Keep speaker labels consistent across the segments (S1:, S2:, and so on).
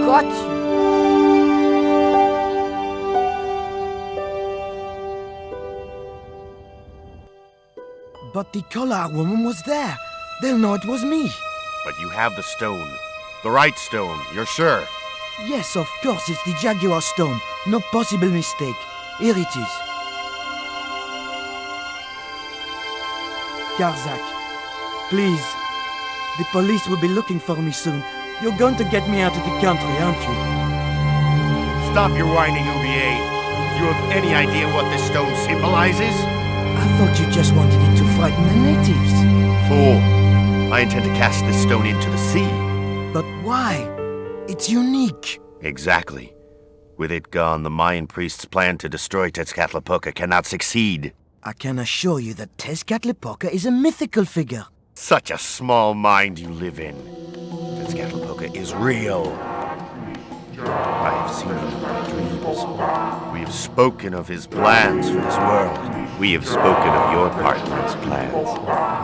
S1: Got you.
S2: But the collar woman was there. They'll know it was me.
S3: But you have the stone. The right stone, you're sure?
S2: Yes, of course, it's the Jaguar stone. No possible mistake. Here it is. Karzak, please. The police will be looking for me soon. You're going to get me out of the country, aren't you?
S3: Stop your whining, Ubier. Do you have any idea what this stone symbolizes?
S2: I thought you just wanted it to frighten the natives.
S3: Fool. I intend to cast this stone into the sea.
S2: But why? It's unique.
S3: Exactly. With it gone, the Mayan priest's plan to destroy Tezcatlipoca cannot succeed.
S2: I can assure you that Tezcatlipoca is a mythical figure.
S3: Such a small mind you live in. Tezcatlipoca is real. I have seen him in my dreams. We have spoken of his plans for this world. We have spoken of your part in his plans.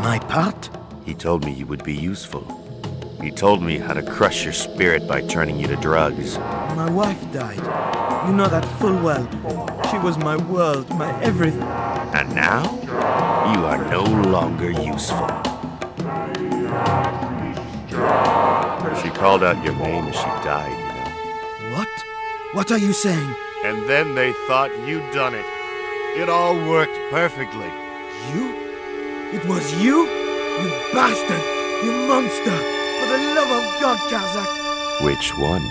S2: My part?
S3: He told me you would be useful. He told me how to crush your spirit by turning you to drugs.
S2: My wife died. You know that full well. She was my world, my everything.
S3: And now, you are no longer useful. She called out your name as she died, you know.
S2: What? What are you saying?
S3: And then they thought you'd done it. It all worked perfectly.
S2: You? It was you? You bastard! You monster! For the love of God, Karzak!
S3: Which one?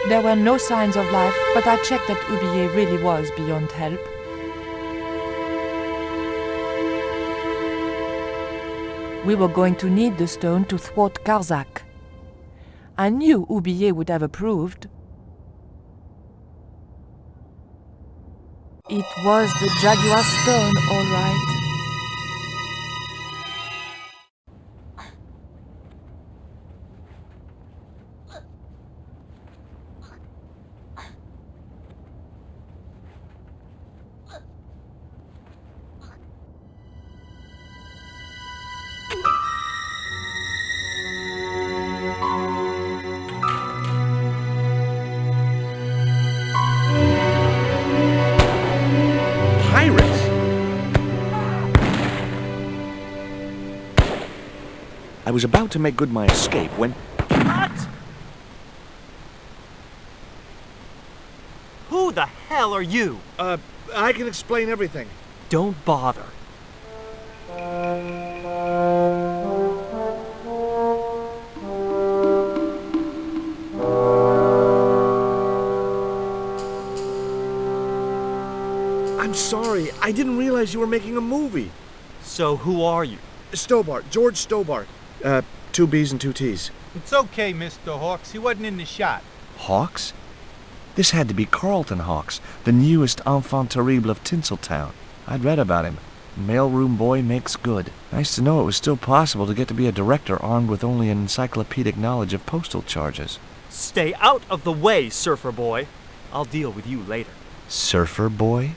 S1: There were no signs of life, but I checked that Ubier really was beyond help. We were going to need the stone to thwart Karzak. I knew Ubier would have approved. It was the Jaguar stone, all right.
S4: I was about to make good my escape when...
S5: What? Who the hell are you?
S4: I can explain everything.
S5: Don't bother.
S4: I'm sorry. I didn't realize you were making a movie.
S5: So who are you?
S4: Stobart. George Stobart. 2 B's and 2 T's.
S6: It's okay, Mr. Hawks. He wasn't in the shot.
S4: Hawks? This had to be Carlton Hawks, the newest enfant terrible of Tinseltown. I'd read about him. Mailroom boy makes good. Nice to know it was still possible to get to be a director armed with only an encyclopedic knowledge of postal charges.
S5: Stay out of the way, surfer boy. I'll deal with you later.
S4: Surfer boy?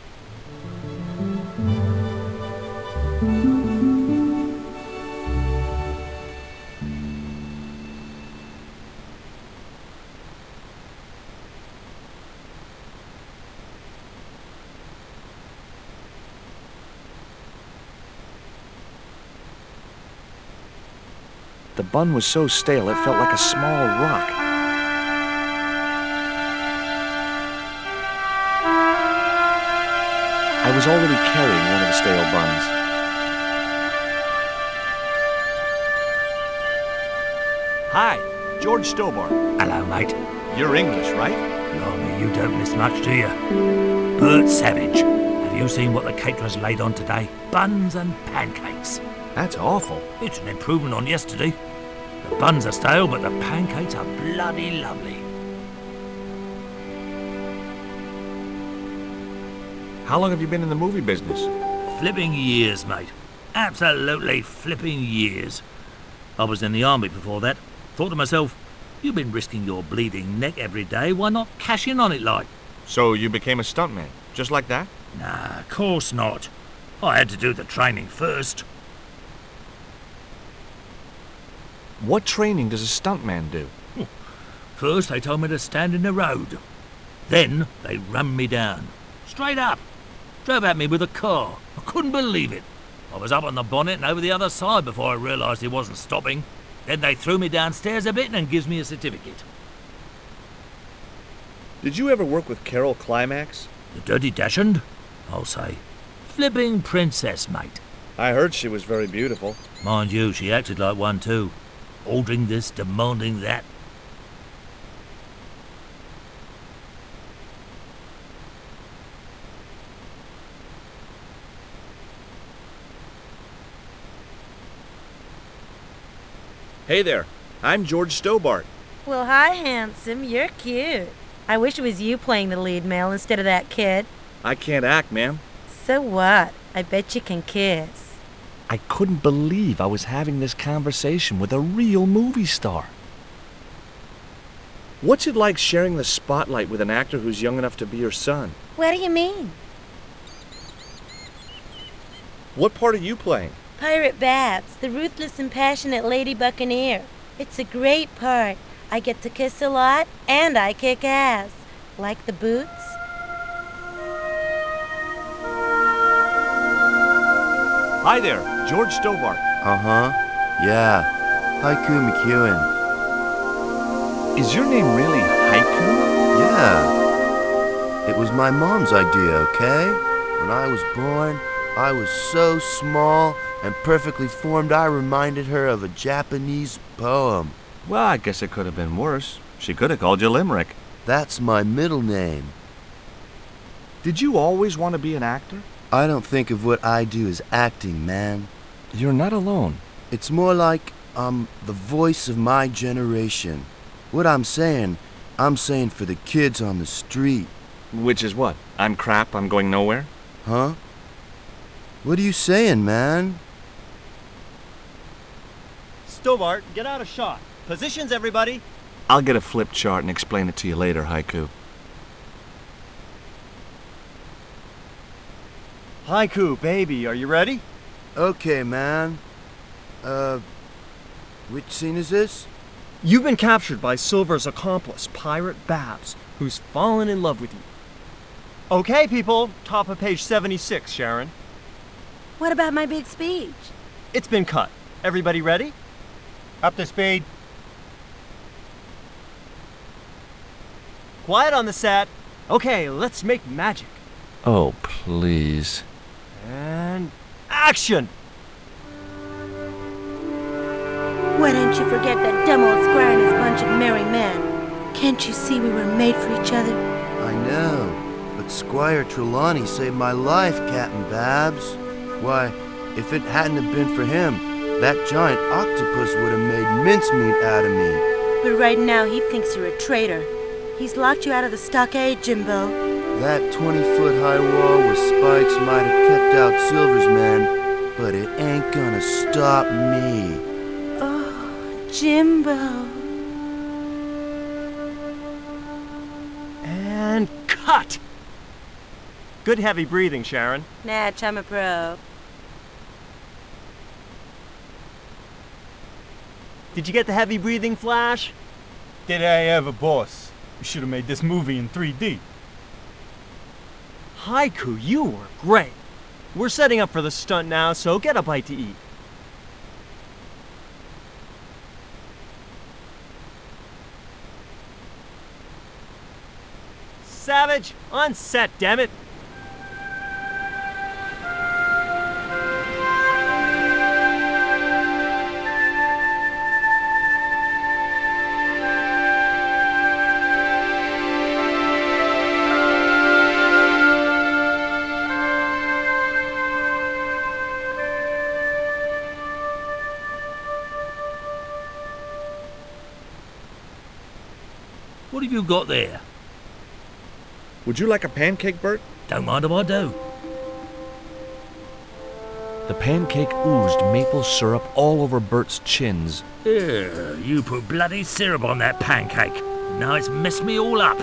S4: The bun was so stale it felt like a small rock. I was already carrying one of the stale buns. Hi, George Stobart.
S7: Hello, mate.
S4: You're English, right?
S7: Blimey, you don't miss much, do you? Bert Savage. Have you seen what the caterers laid on today? Buns and pancakes.
S4: That's awful.
S7: It's an improvement on yesterday. The buns are stale, but the pancakes are bloody lovely.
S4: How long have you been in the movie business?
S7: Flipping years, mate. Absolutely flipping years. I was in the army before that. Thought to myself, you've been risking your bleeding neck every day, why not cash in on it like?
S4: So you became a stuntman, just like that?
S7: Nah, of course not. I had to do the training first.
S4: What training does a stuntman do?
S7: First they told me to stand in the road. Then they run me down. Straight up. Drove at me with a car. I couldn't believe it. I was up on the bonnet and over the other side before I realised he wasn't stopping. Then they threw me downstairs a bit and gives me a certificate.
S4: Did you ever work with Carol Climax?
S7: The Dirty Dachshund? I'll say. Flipping princess, mate.
S4: I heard she was very beautiful.
S7: Mind you, she acted like one too. Ordering this, demanding that.
S4: Hey there, I'm George Stobart.
S8: Well, hi, handsome. You're cute. I wish it was you playing the lead male instead of that kid.
S4: I can't act, ma'am.
S8: So what? I bet you can kiss.
S4: I couldn't believe I was having this conversation with a real movie star. What's it like sharing the spotlight with an actor who's young enough to be your son?
S8: What do you mean?
S4: What part are you playing?
S8: Pirate Babs, the ruthless and passionate lady buccaneer. It's a great part. I get to kiss a lot, and I kick ass. Like the boots?
S4: Hi there, George Stobart.
S3: Uh-huh. Yeah. Haiku McEwen.
S4: Is your name really Haiku?
S3: Yeah. It was my mom's idea, okay? When I was born, I was so small and perfectly formed I reminded her of a Japanese poem.
S4: Well, I guess it could have been worse. She could have called you Limerick.
S3: That's my middle name.
S4: Did you always want to be an actor?
S3: I don't think of what I do as acting, man.
S4: You're not alone.
S3: It's more like I'm the voice of my generation. What I'm saying for the kids on the street.
S4: Which is what? I'm crap, I'm going nowhere?
S3: Huh? What are you saying, man?
S5: Stobart, get out of shot. Positions, everybody.
S4: I'll get a flip chart and explain it to you later, Haiku.
S5: Haiku, baby, are you ready?
S3: Okay, man. Which scene is this?
S5: You've been captured by Silver's accomplice, Pirate Babs, who's fallen in love with you. Okay, people, top of page 76, Sharon.
S8: What about my big speech?
S5: It's been cut. Everybody ready?
S6: Up to speed.
S5: Quiet on the set. Okay, let's make magic.
S4: Oh, please.
S5: And action!
S8: Why don't you forget that dumb old squire and his bunch of merry men? Can't you see we were made for each other?
S3: I know, but Squire Trelawney saved my life, Captain Babs. Why, if it hadn't have been for him, that giant octopus would have made mincemeat out of me.
S8: But right now he thinks you're a traitor. He's locked you out of the stockade, Jimbo.
S3: That 20-foot-high wall with spikes might have kept out Silver's men, but it ain't gonna stop me.
S8: Oh, Jimbo.
S5: And cut! Good heavy breathing, Sharon.
S8: Natch, I'm a pro.
S5: Did you get the heavy breathing, Flash?
S6: Did I ever, boss? We should have made this movie in 3D.
S5: Haiku, you were great. We're setting up for the stunt now, so get a bite to eat. Savage, on set, damn it!
S7: What have you got there?
S4: Would you like a pancake, Bert?
S7: Don't mind if I do.
S4: The pancake oozed maple syrup all over Bert's chins.
S7: Yeah, you put bloody syrup on that pancake. Now it's messed me all up.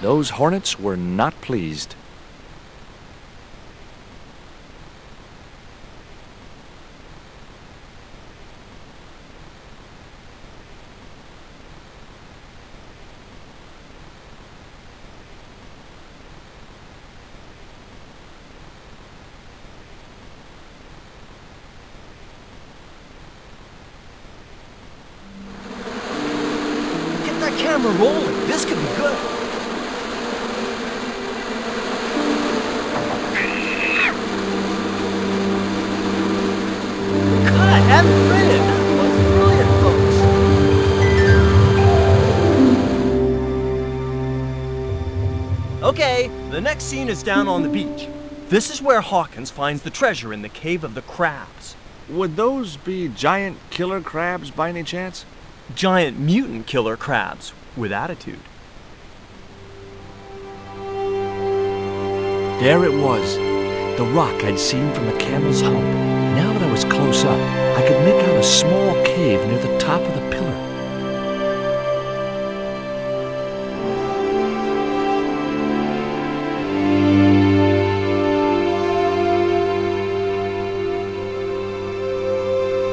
S4: Those hornets were not pleased.
S5: Get that camera rolling. This could be good. Cut and printed. That's brilliant, folks. Okay, the next scene is down on the beach. This is where Hawkins finds the treasure in the Cave of the Crabs.
S4: Would those be giant killer crabs by any chance?
S5: Giant mutant killer crabs with attitude.
S4: There it was, the rock I'd seen from the camel's hump. Now that I was close up, I could make out a small cave near the top of the pillar.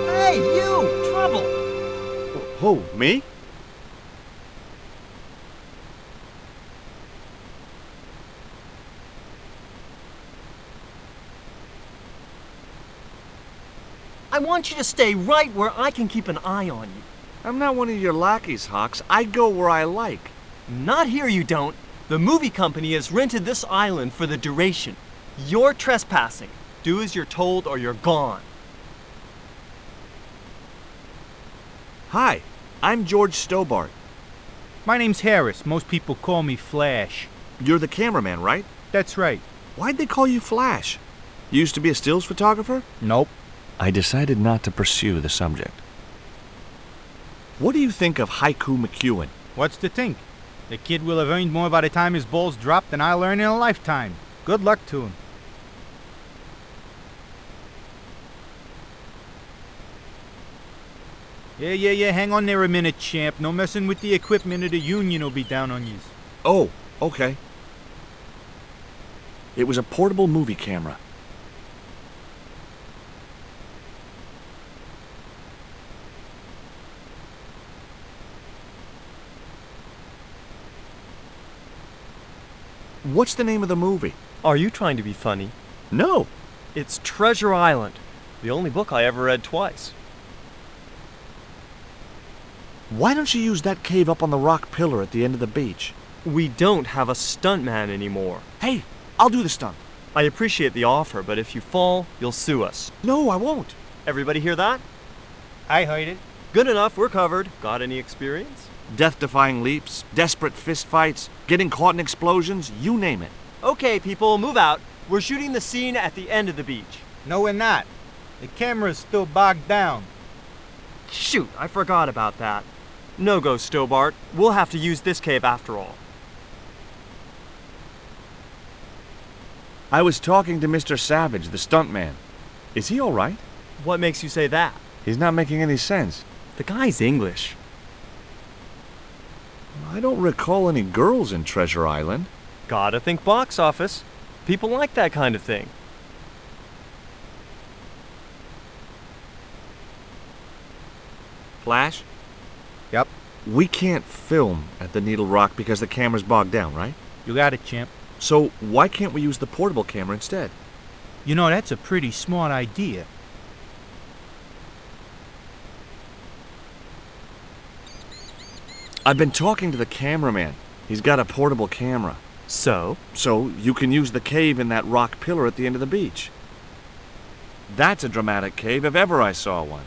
S5: Hey, you! Trouble!
S4: Oh, me?
S5: I want you to stay right where I can keep an eye on you.
S4: I'm not one of your lackeys, Hawks. I go where I like.
S5: Not here, you don't. The movie company has rented this island for the duration. You're trespassing. Do as you're told or you're gone.
S4: Hi, I'm George Stobart.
S6: My name's Harris. Most people call me Flash.
S4: You're the cameraman, right?
S6: That's right.
S4: Why'd they call you Flash? You used to be a stills photographer?
S6: Nope.
S4: I decided not to pursue the subject. What do you think of Haiku McEwen?
S6: What's to think? The kid will have earned more by the time his balls drop than I'll earn in a lifetime. Good luck to him. Yeah, hang on there a minute, champ. No messing with the equipment or the union will be down on you.
S4: Oh, okay. It was a portable movie camera. What's the name of the movie?
S5: Are you trying to be funny?
S4: No.
S5: It's Treasure Island, the only book I ever read twice.
S4: Why don't you use that cave up on the rock pillar at the end of the beach?
S5: We don't have a stuntman anymore.
S4: Hey, I'll do the stunt.
S5: I appreciate the offer, but if you fall, you'll sue us.
S4: No, I won't.
S5: Everybody hear that?
S6: I heard it.
S5: Good enough, we're covered. Got any experience?
S4: Death-defying leaps, desperate fistfights, getting caught in explosions, you name it.
S5: Okay, people, move out. We're shooting the scene at the end of the beach.
S6: No, we're not. The camera's still bogged down.
S5: Shoot, I forgot about that. No go, Stobart. We'll have to use this cave after all.
S4: I was talking to Mr. Savage, the stuntman. Is he all right?
S5: What makes you say that?
S4: He's not making any sense.
S5: The guy's English.
S4: I don't recall any girls in Treasure Island.
S5: Gotta think box office. People like that kind of thing.
S4: Flash?
S6: Yep.
S4: We can't film at the Needle Rock because the camera's bogged down, right?
S6: You got it, champ.
S4: So why can't we use the portable camera instead?
S6: You know, that's a pretty smart idea.
S4: I've been talking to the cameraman. He's got a portable camera.
S5: So
S4: you can use the cave in that rock pillar at the end of the beach. That's a dramatic cave if ever I saw one.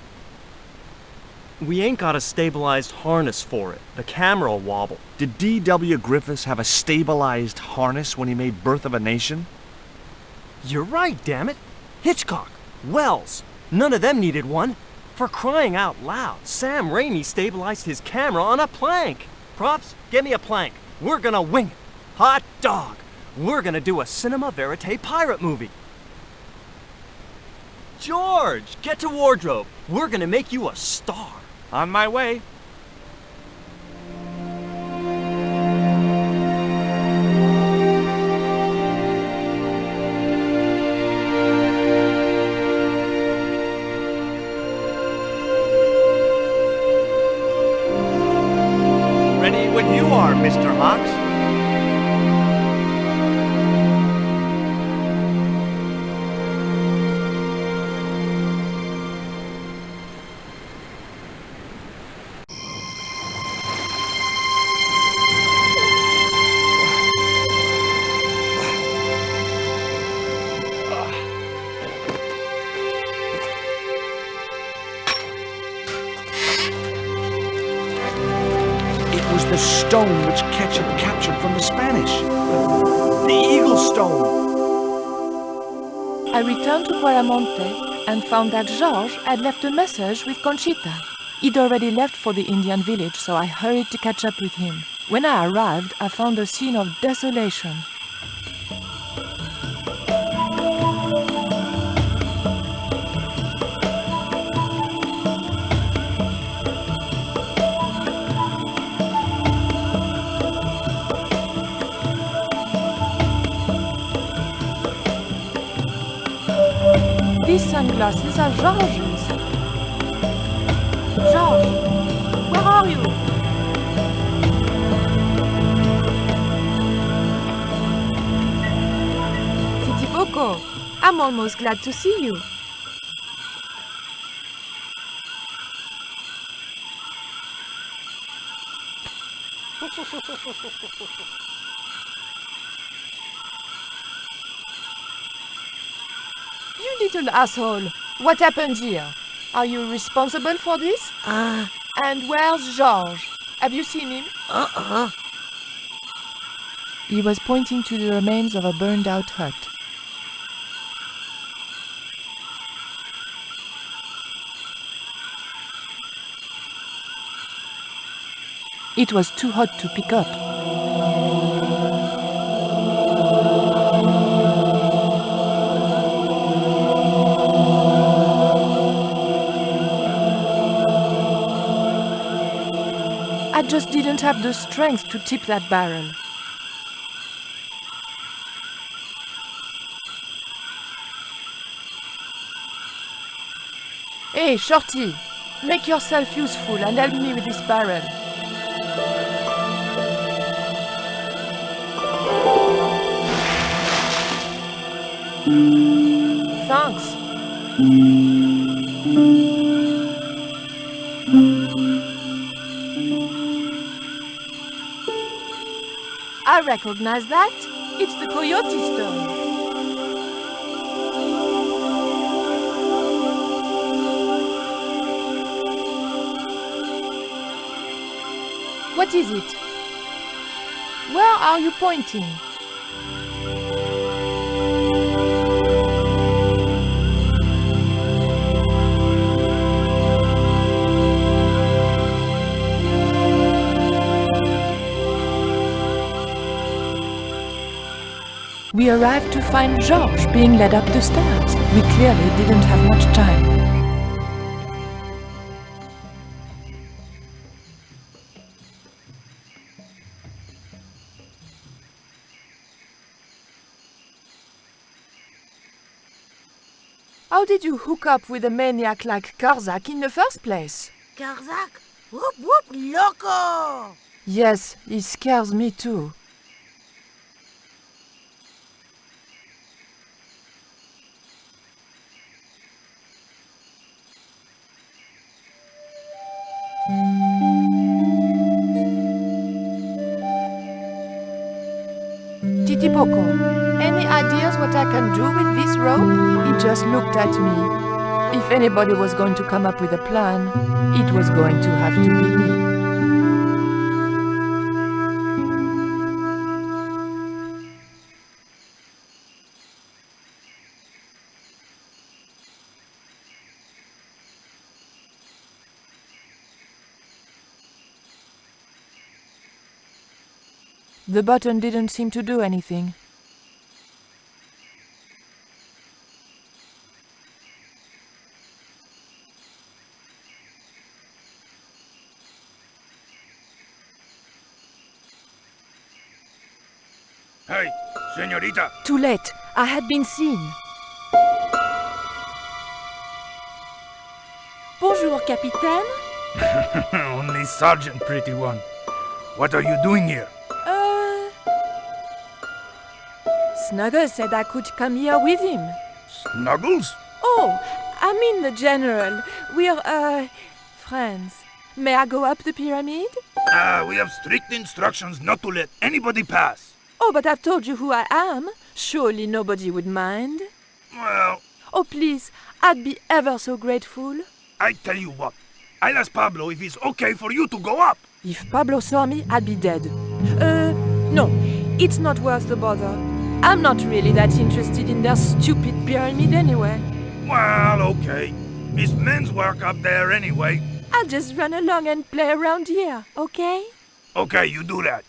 S5: We ain't got a stabilized harness for it. The camera'll wobble.
S4: Did D.W. Griffiths have a stabilized harness when he made Birth of a Nation?
S5: You're right, damn it. Hitchcock, Wells, none of them needed one. For crying out loud, Sam Raimi stabilized his camera on a plank. Props, get me a plank. We're gonna wing it. Hot dog. We're gonna do a cinema verite pirate movie. George, get to wardrobe. We're gonna make you a star.
S4: On my way.
S2: Ready when you are, Mr. Hawks.
S4: The stone which Ketchum captured from the Spanish. The Eagle Stone.
S1: I returned to Quaramonte and found that Georges had left a message with Conchita. He'd already left for the Indian village, so I hurried to catch up with him. When I arrived, I found a scene of desolation. These sunglasses are Georges. Georges, where are you? Titipoco, I'm almost glad to see you. You little asshole! What happened here? Are you responsible for this? And where's Georges? Have you seen him? He was pointing to the remains of a burned-out hut. It was too hot to pick up. I just didn't have the strength to tip that barrel. Hey, Shorty, make yourself useful and help me with this barrel. Thanks. I recognize that. It's the Coyote Stone. What is it? Where are you pointing? We arrived to find Georges being led up the stairs. We clearly didn't have much time. How did you hook up with a maniac like Karzak in the first place?
S8: Karzak? Whoop whoop loco!
S1: Yes, he scares me too. Titipoco, any ideas what I can do with this rope? He just looked at me. If anybody was going to come up with a plan, it was going to have to be me. The button didn't seem to do anything.
S9: Hey, señorita!
S1: Too late. I had been seen.
S10: Bonjour, Capitaine.
S9: Only Sergeant, pretty one. What are you doing here?
S10: Snuggles said I could come here with him.
S9: Snuggles?
S10: Oh, I mean the General. We're, friends. May I go up the pyramid?
S9: We have strict instructions not to let anybody pass.
S10: Oh, but I've told you who I am. Surely nobody would mind.
S9: Well,
S10: Oh, please, I'd be ever so grateful.
S9: I tell you what. I'll ask Pablo if it's okay for you to go up.
S10: If Pablo saw me, I'd be dead. No, it's not worth the bother. I'm not really that interested in their stupid pyramid anyway.
S9: Well, okay. It's men's work up there anyway.
S10: I'll just run along and play around here, okay?
S9: Okay, you do that.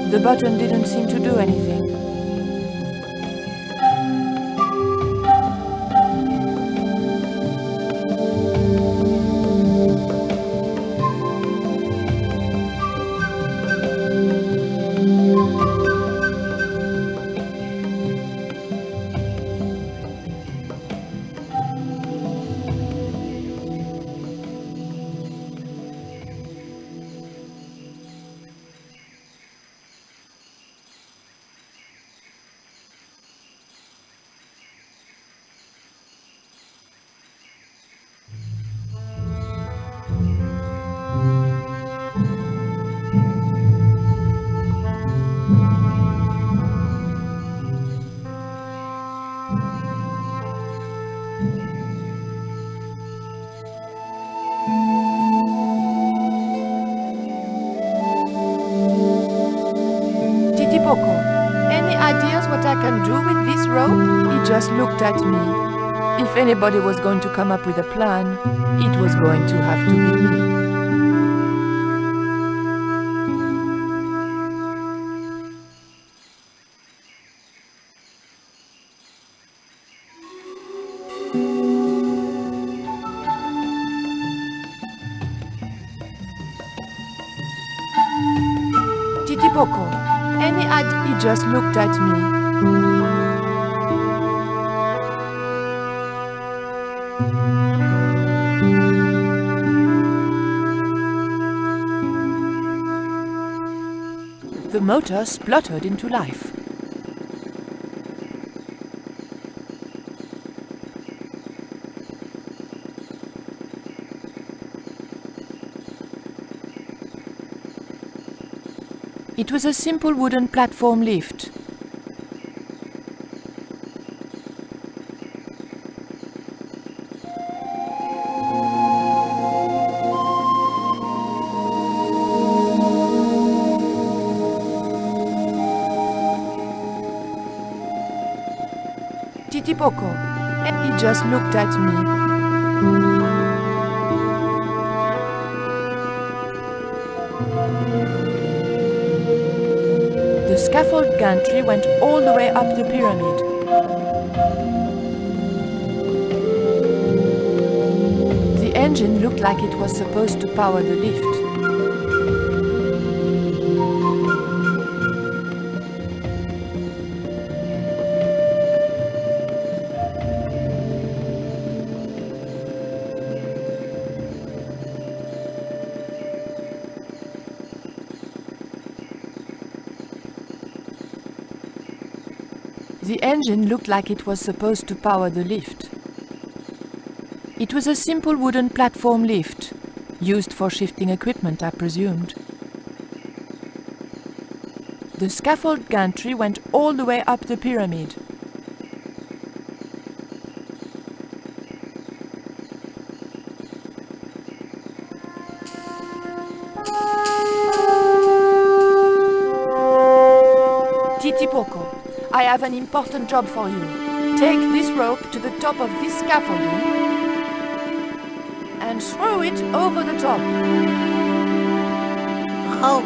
S1: The button didn't seem to do anything. Titipoco, any ideas what I can do with this rope? He just looked at me. If anybody was going to come up with a plan, it was going to have to be me. Titipoco, any idea? He just looked at me. motor spluttered into life. It was a simple wooden platform lift. Titipoco, and he just looked at me. The scaffold gantry went all the way up the pyramid. The engine looked like it was supposed to power the lift. The engine looked like it was supposed to power the lift. It was a simple wooden platform lift, used for shifting equipment, I presumed. The scaffold gantry went all the way up the pyramid. Titipoco, I have an important job for you. Take this rope to the top of this scaffolding and throw it over the top.
S11: Oh.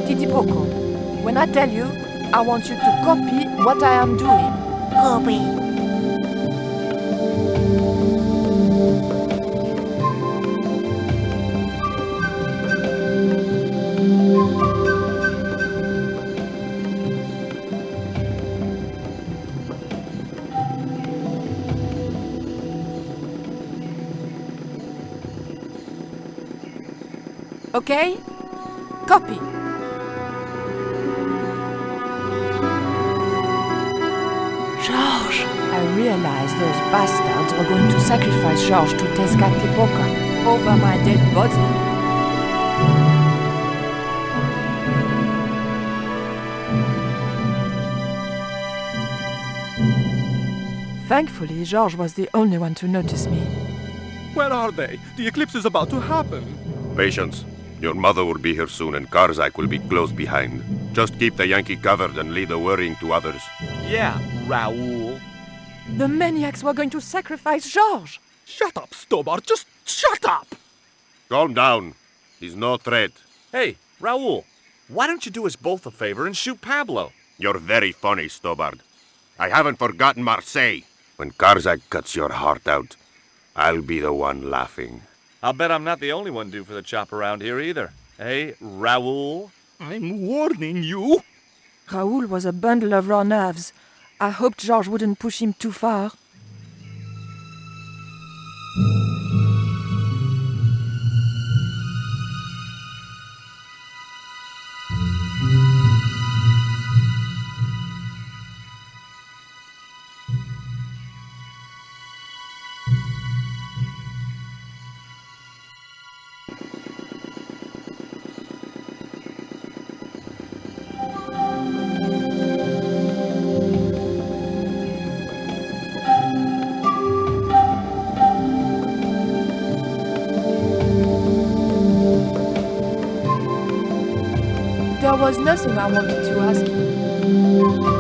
S1: Titipoco, when I tell you, I want you to copy what I am doing.
S11: Copy.
S1: Okay? Copy. Georges! I realized those bastards were going to sacrifice Georges to Tezcatlipoca over my dead body. Thankfully, Georges was the only one to notice me.
S12: Where are they? The eclipse is about to happen.
S3: Patience. Your mother will be here soon and Karzak will be close behind. Just keep the Yankee covered and leave the worrying to others.
S12: Yeah, Raoul.
S1: The maniacs were going to sacrifice Georges!
S12: Shut up, Stobart! Just shut up!
S3: Calm down. He's no threat.
S4: Hey, Raoul, why don't you do us both a favor and shoot Pablo?
S3: You're very funny, Stobart. I haven't forgotten Marseille. When Karzak cuts your heart out, I'll be the one laughing.
S4: I'll bet I'm not the only one due for the chop around here either. Hey, Raoul?
S12: I'm warning you.
S1: Raoul was a bundle of raw nerves. I hoped Georges wouldn't push him too far. There was nothing I wanted to ask you.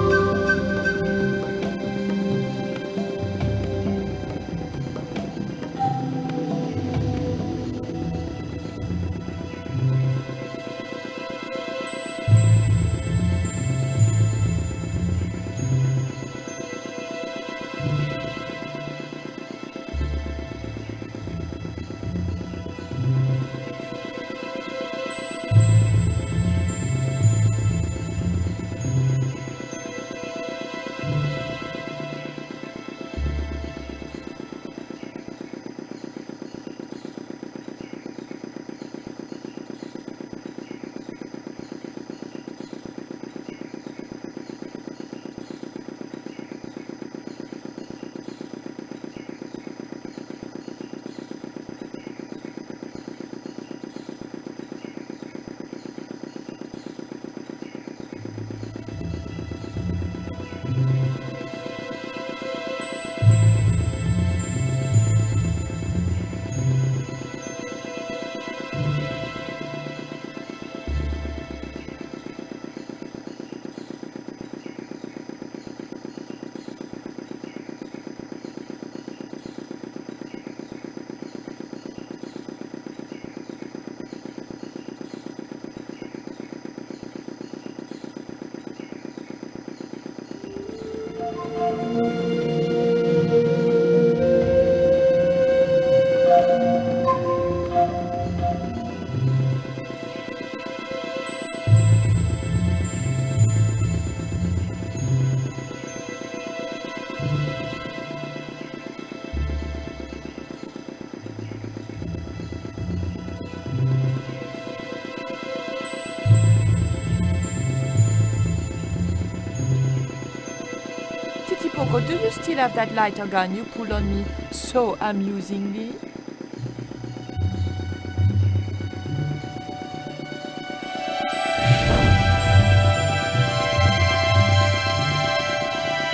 S1: Titipoco, do you still have that lighter gun you pulled on me so amusingly?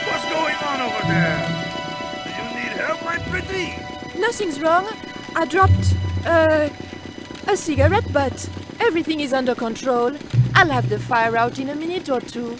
S9: What's going on over there? Do you need help, my pretty?
S10: Nothing's wrong. I dropped, a cigarette butt. Everything is under control. I'll have the fire out in a minute or two.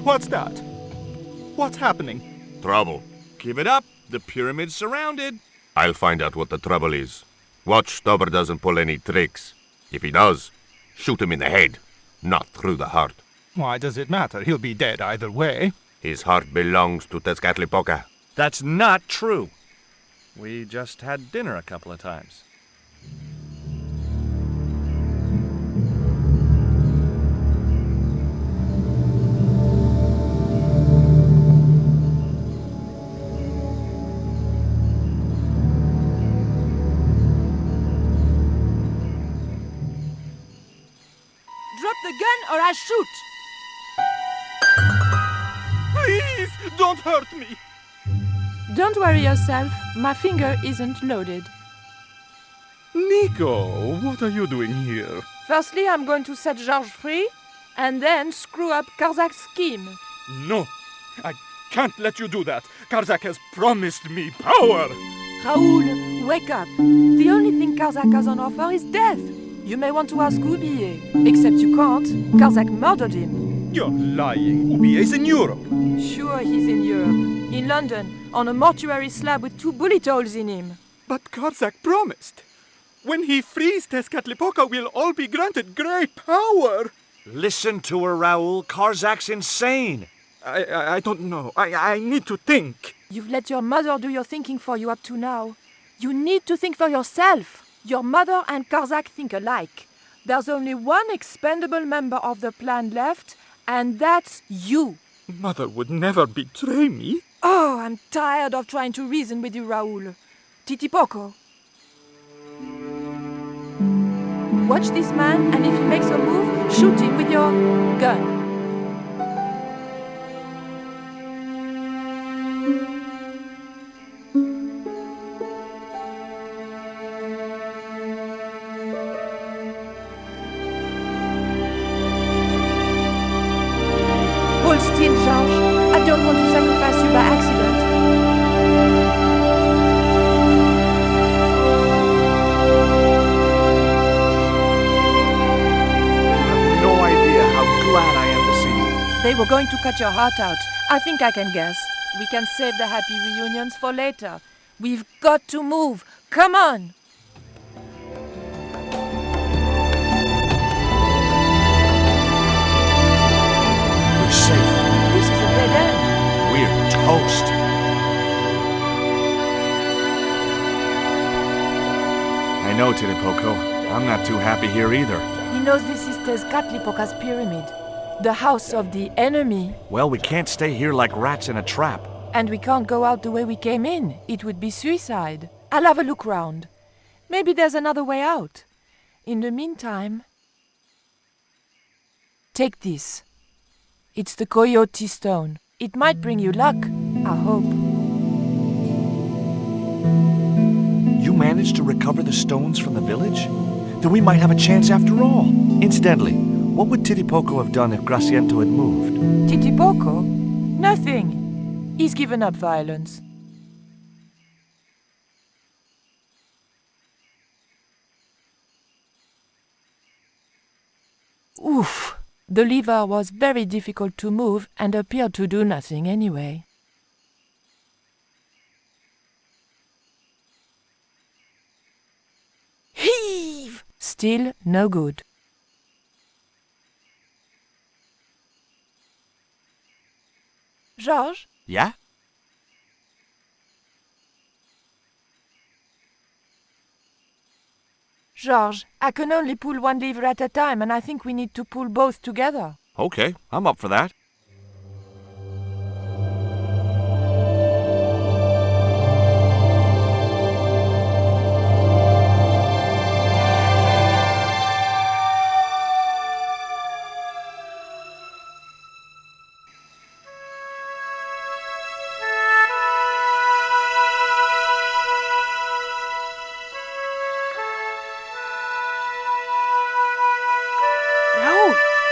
S12: What's that? What's happening?
S3: Trouble.
S4: Give it up. The pyramid's surrounded.
S3: I'll find out what the trouble is. Watch Stubber doesn't pull any tricks. If he does, shoot him in the head, not through the heart.
S12: Why does it matter? He'll be dead either way.
S3: His heart belongs to Tezcatlipoca.
S4: That's not true. We just had dinner a couple of times.
S10: Drop the gun or I shoot!
S12: Please, don't hurt me!
S1: Don't worry yourself, my finger isn't loaded.
S12: Nico, what are you doing here?
S1: Firstly, I'm going to set Georges free, and then screw up Karzak's scheme.
S12: No, I can't let you do that. Karzak has promised me power!
S1: Raoul, wake up. The only thing Karzak has on offer is death. You may want to ask Oublier, except you can't. Karzak murdered him.
S12: You're lying. Oubier's in Europe.
S1: Sure, he's in Europe. In London, on a mortuary slab with 2 bullet holes in him.
S12: But Karzak promised. When he frees Tezcatlipoca, we'll all be granted great power.
S4: Listen to her, Raoul. Karzak's insane.
S12: I don't know. I need to think.
S1: You've let your mother do your thinking for you up to now. You need to think for yourself. Your mother and Karzak think alike. There's only one expendable member of the plan left, and that's you.
S12: Mother would never betray me.
S1: Oh, I'm tired of trying to reason with you, Raoul. Titipoco. Watch this man, and if he makes a move, shoot him with your gun. Hold still, Georges. I don't want to sacrifice you by accident.
S4: Glad I am to see you.
S1: They were going to cut your heart out. I think I can guess. We can save the happy reunions for later. We've got to move. Come on!
S4: We're safe.
S1: This is a dead end.
S4: We're toast. I know, Titipoco. I'm not too happy here either.
S1: He knows this is Tezcatlipoca's pyramid, the house of the enemy.
S4: Well, we can't stay here like rats in a trap.
S1: And we can't go out the way we came in. It would be suicide. I'll have a look round. Maybe there's another way out. In the meantime, take this. It's the Coyote Stone. It might bring you luck, I hope.
S4: You managed to recover the stones from the village? Then we might have a chance after all. Incidentally, what would Titipoco have done if Graciento had moved?
S1: Titipoco? Nothing. He's given up violence. Oof. The lever was very difficult to move and appeared to do nothing anyway. Heave! Still no good. Georges?
S4: Yeah?
S1: Georges, I can only pull one lever at a time, and I think we need to pull both together.
S4: Okay, I'm up for that.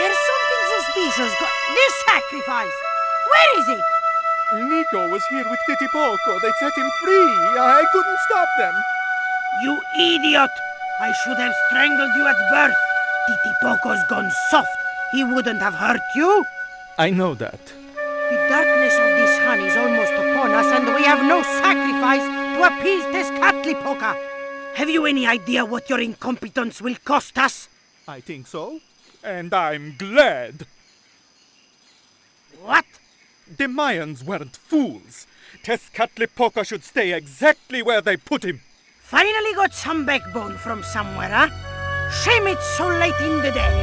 S11: There's something suspicious. This sacrifice! Where is it?
S12: Nico was here with Titipoco. They set him free. I couldn't stop them.
S11: You idiot! I should have strangled you at birth. Titipoco's gone soft. He wouldn't have hurt you.
S12: I know that.
S11: The darkness of this sun is almost upon us, and we have no sacrifice to appease Tezcatlipoca. Have you any idea what your incompetence will cost us?
S12: I think so. And I'm glad.
S11: What?
S12: The Mayans weren't fools. Tezcatlipoca should stay exactly where they put him.
S11: Finally got some backbone from somewhere, huh? Shame it's so late in the day.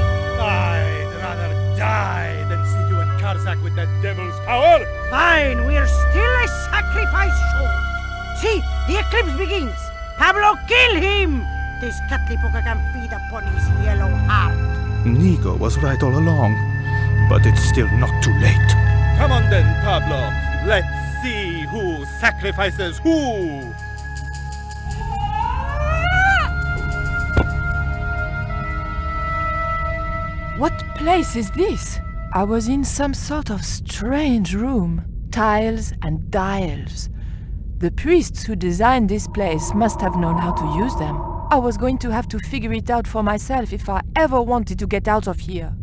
S12: I'd rather die than see you and Karzak with that devil's power.
S11: Fine, we're still a sacrifice short. See, the eclipse begins. Pablo, kill him! Tezcatlipoca can feed upon his yellow heart.
S12: Nico was right all along, but it's still not too late. Come on then, Pablo. Let's see who sacrifices who.
S1: What place is this? I was in some sort of strange room. Tiles and dials. The priests who designed this place must have known how to use them. I was going to have to figure it out for myself if I ever wanted to get out of here.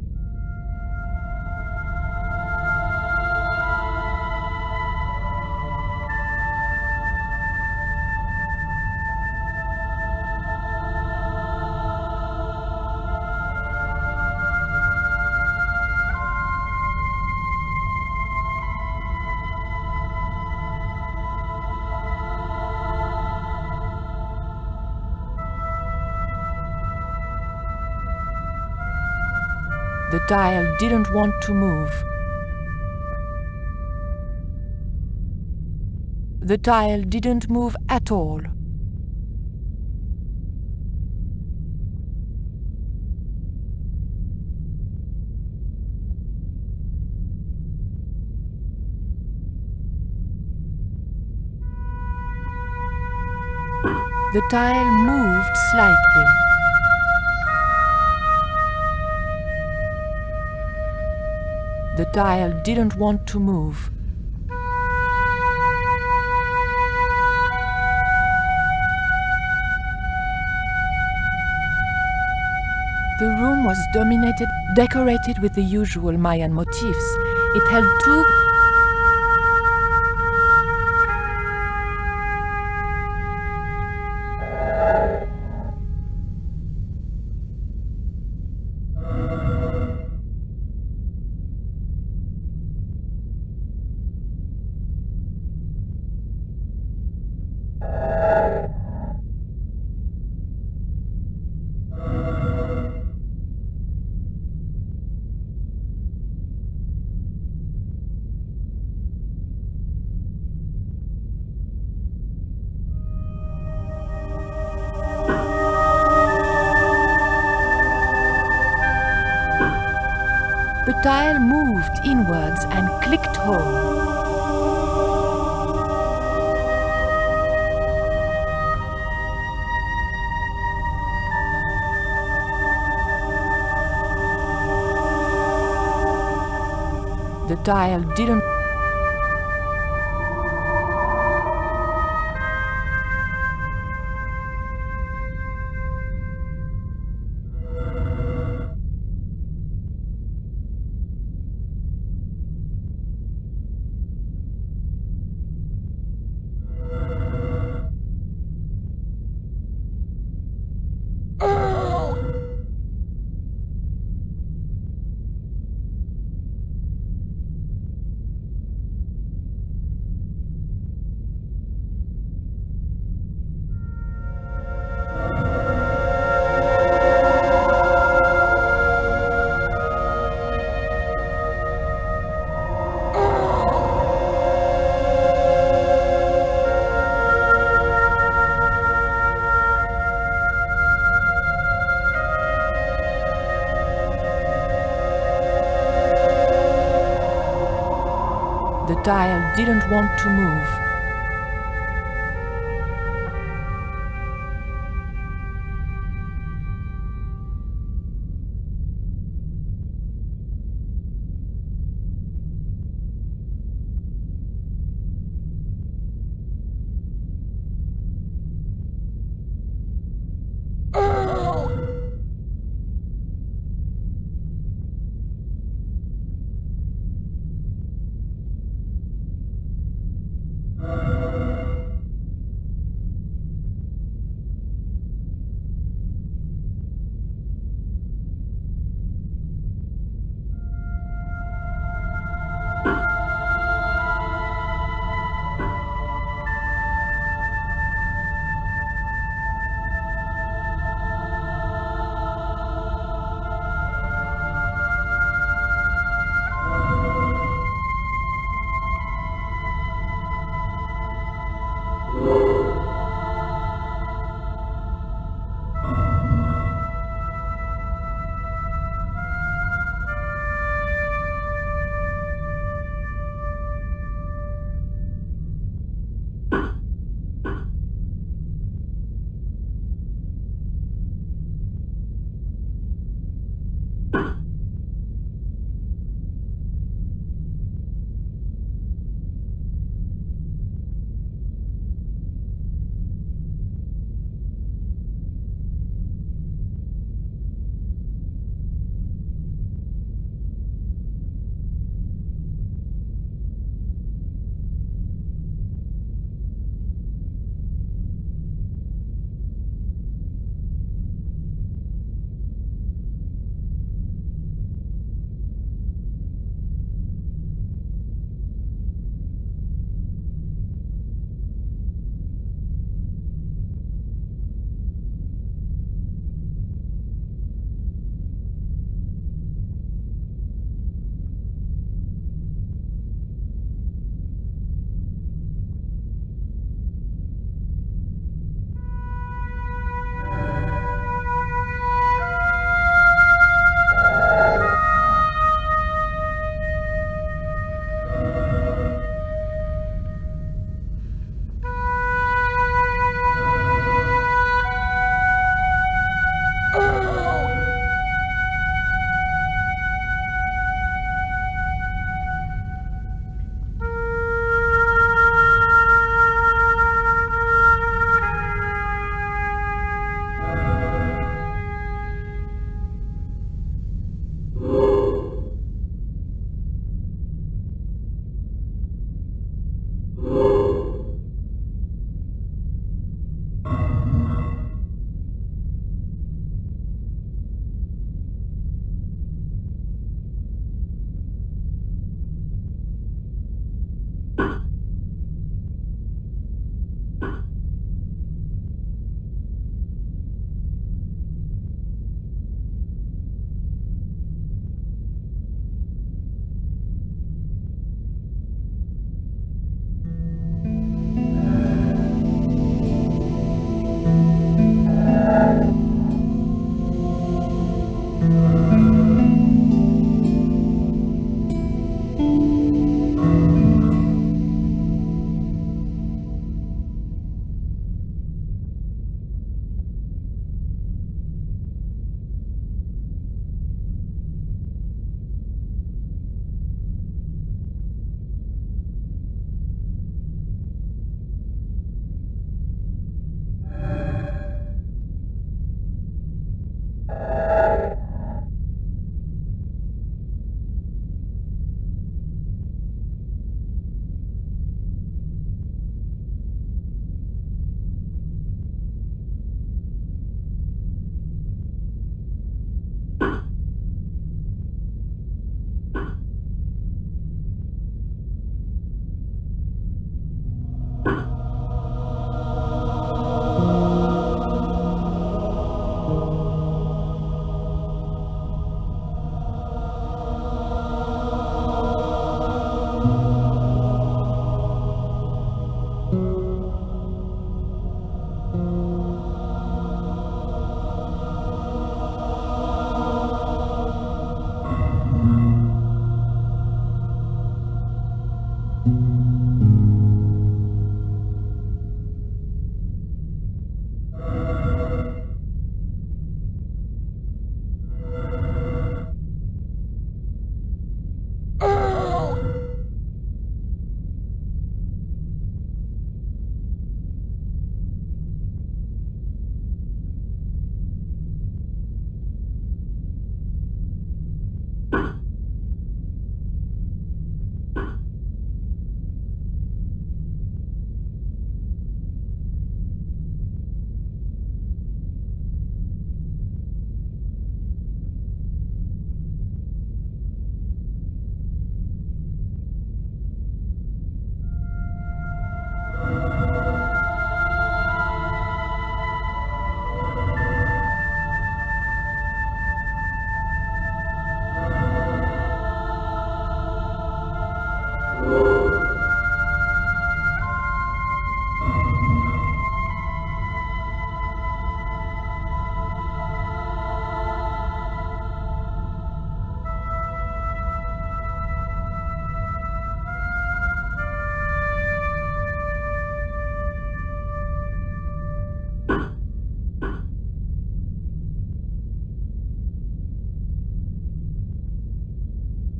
S1: The dial didn't want to move. The dial didn't move at all. The tile moved slightly. The tile didn't want to move. The room was decorated with the usual Mayan motifs. It held two The tile moved inwards and clicked home. The tile didn't. The tile didn't want to move.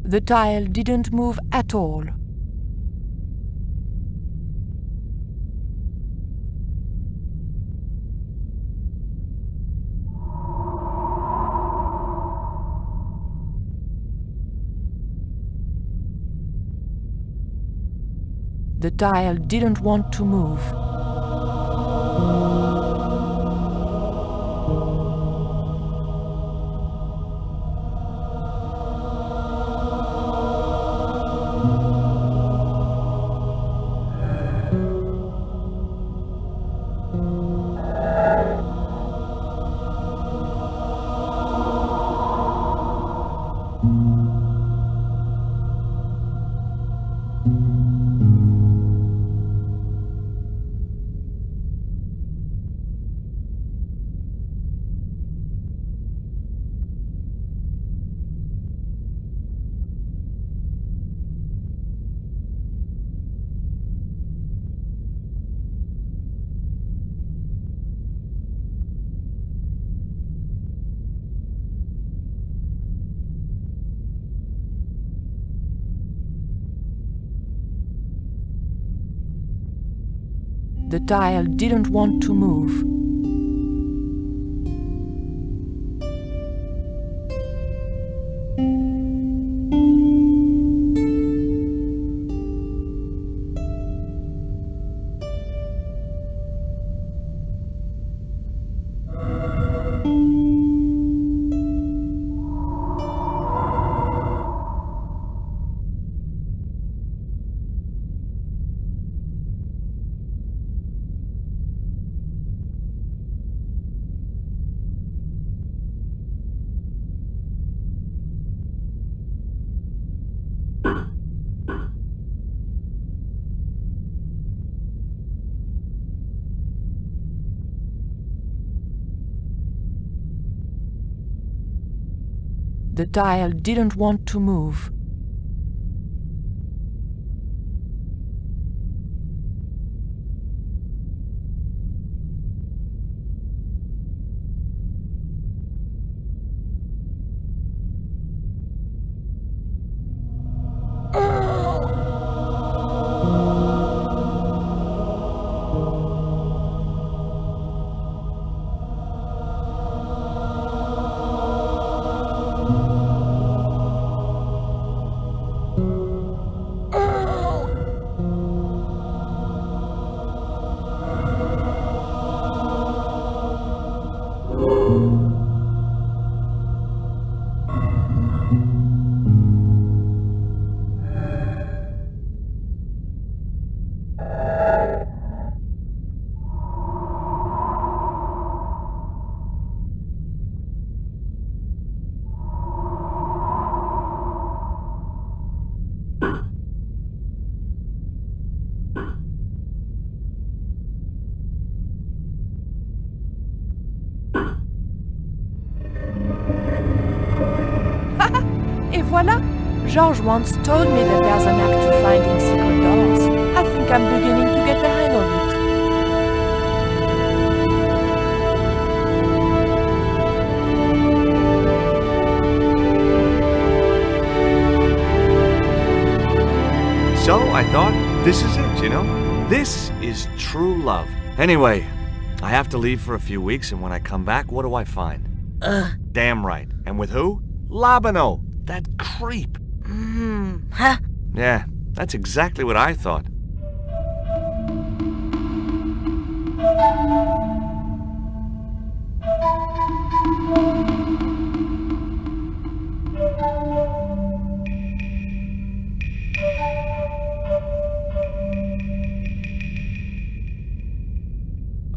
S1: The tile didn't move at all. The tile didn't want to move. The tile didn't want to move. The tile didn't want to move. Et voilà! George once told me that there's an act to finding secret doors. I think I'm beginning to get the hang of it.
S4: So I thought, this is it, you know? This is true love. Anyway, I have to leave for a few weeks, and when I come back, what do I find? Damn right. And with who? Labano, that creep.
S8: Huh?
S4: Yeah, that's exactly what I thought.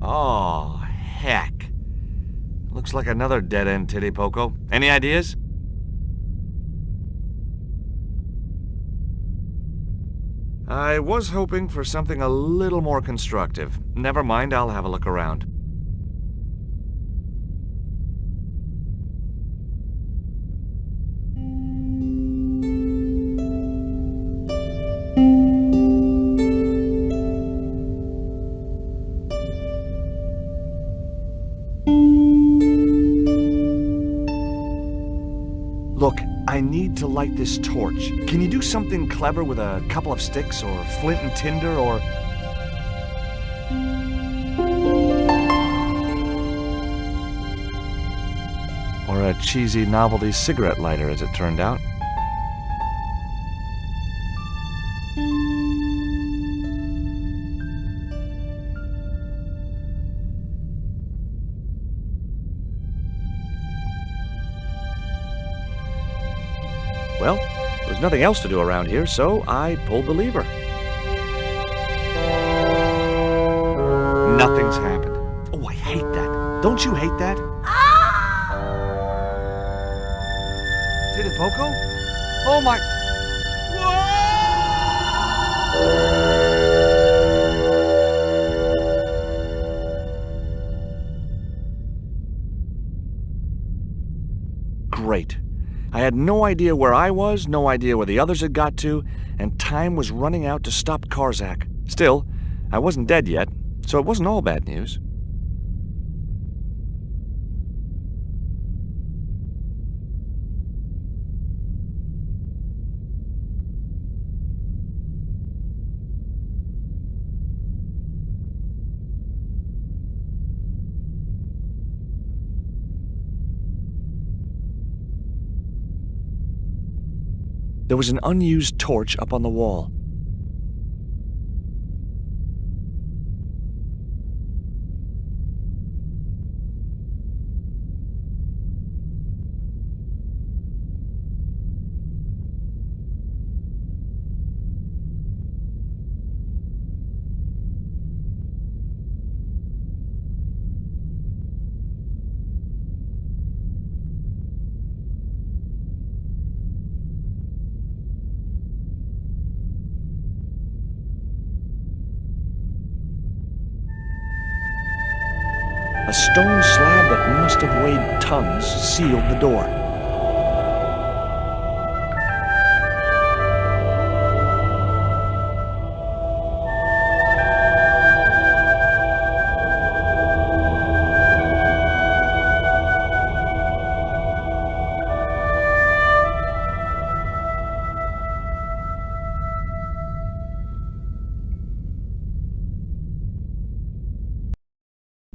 S4: Oh, heck. Looks like another dead-end titty poco. Any ideas? I was hoping for something a little more constructive. Never mind, I'll have a look around. Look, I need to light this torch. Can you do something clever with a couple of sticks, or flint and tinder, or... or a cheesy novelty cigarette lighter, as it turned out. Well, there was nothing else to do around here, so I pulled the lever. Nothing's happened. Oh, I hate that. Don't you hate that? Tita Poco? Oh my... Great. I had no idea where I was, no idea where the others had got to, and time was running out to stop Karzak. Still, I wasn't dead yet, so it wasn't all bad news. There was an unused torch up on the wall. A stone slab that must have weighed tons sealed the door.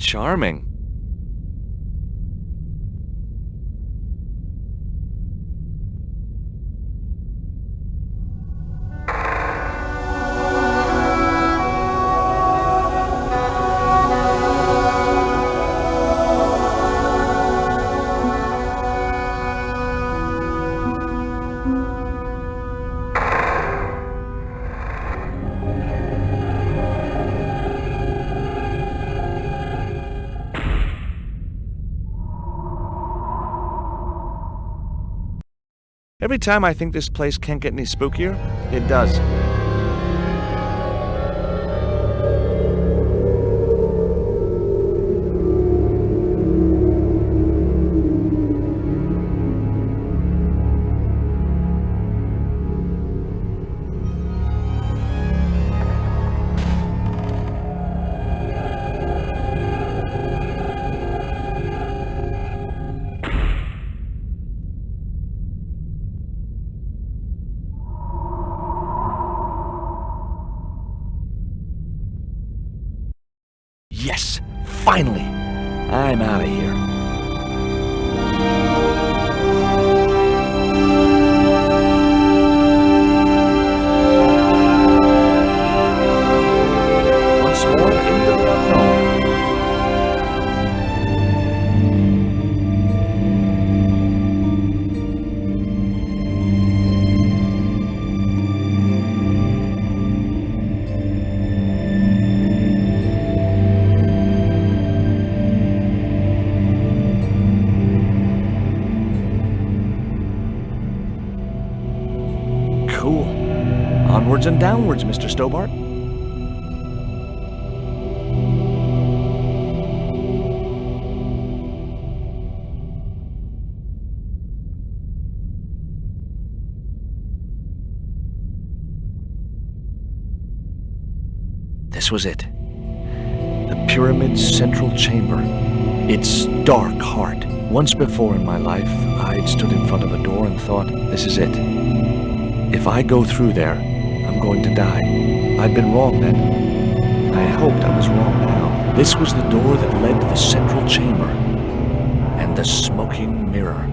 S4: Charming. Every time I think this place can't get any spookier, it does. Yes, finally! I'm out of here. Once more into the unknown. Cool. Onwards and downwards, Mr. Stobart. This was it. The pyramid's central chamber. Its dark heart. Once before in my life, I'd stood in front of a door and thought, this is it. If I go through there, I'm going to die. I'd been wrong then. I hoped I was wrong now. This was the door that led to the central chamber and the smoking mirror.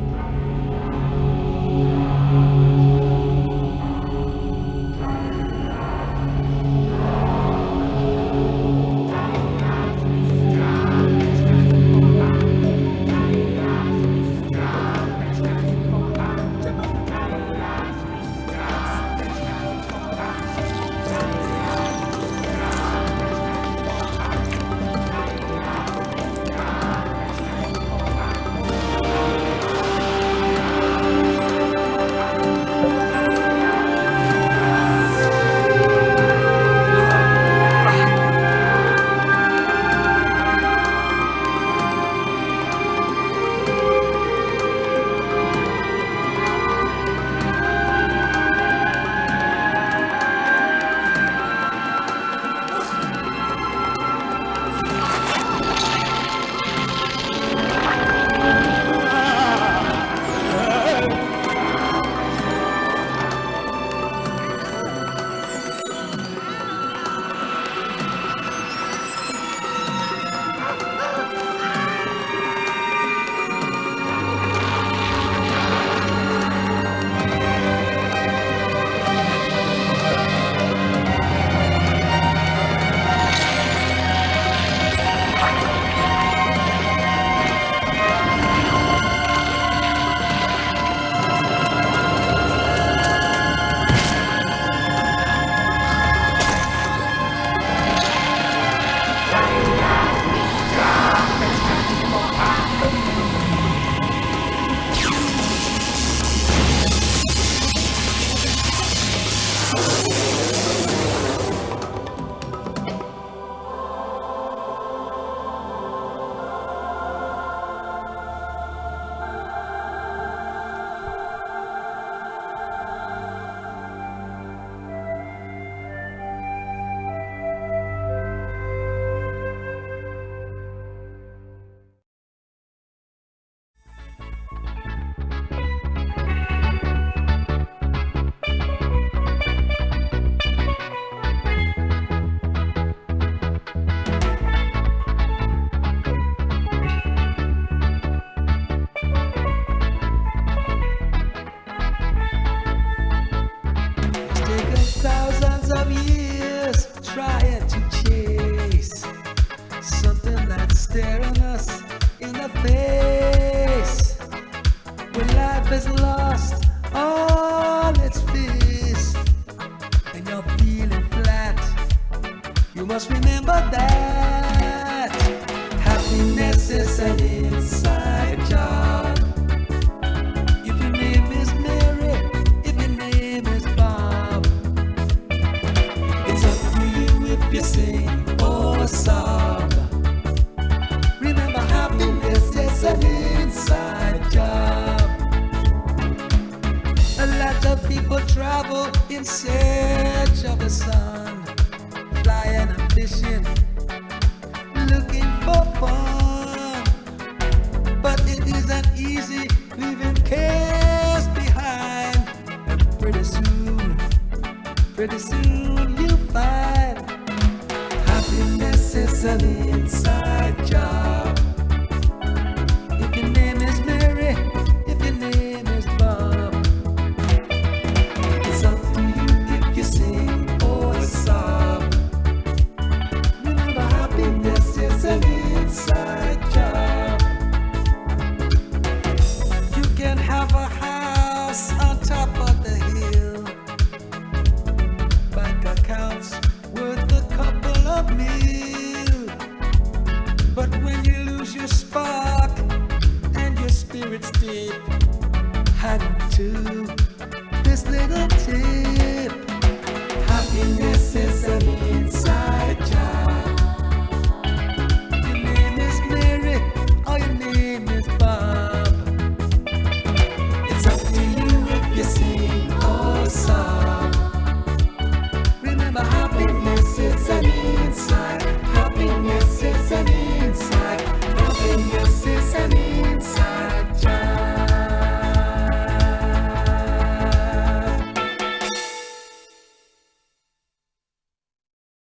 S13: Happiness is an inside job.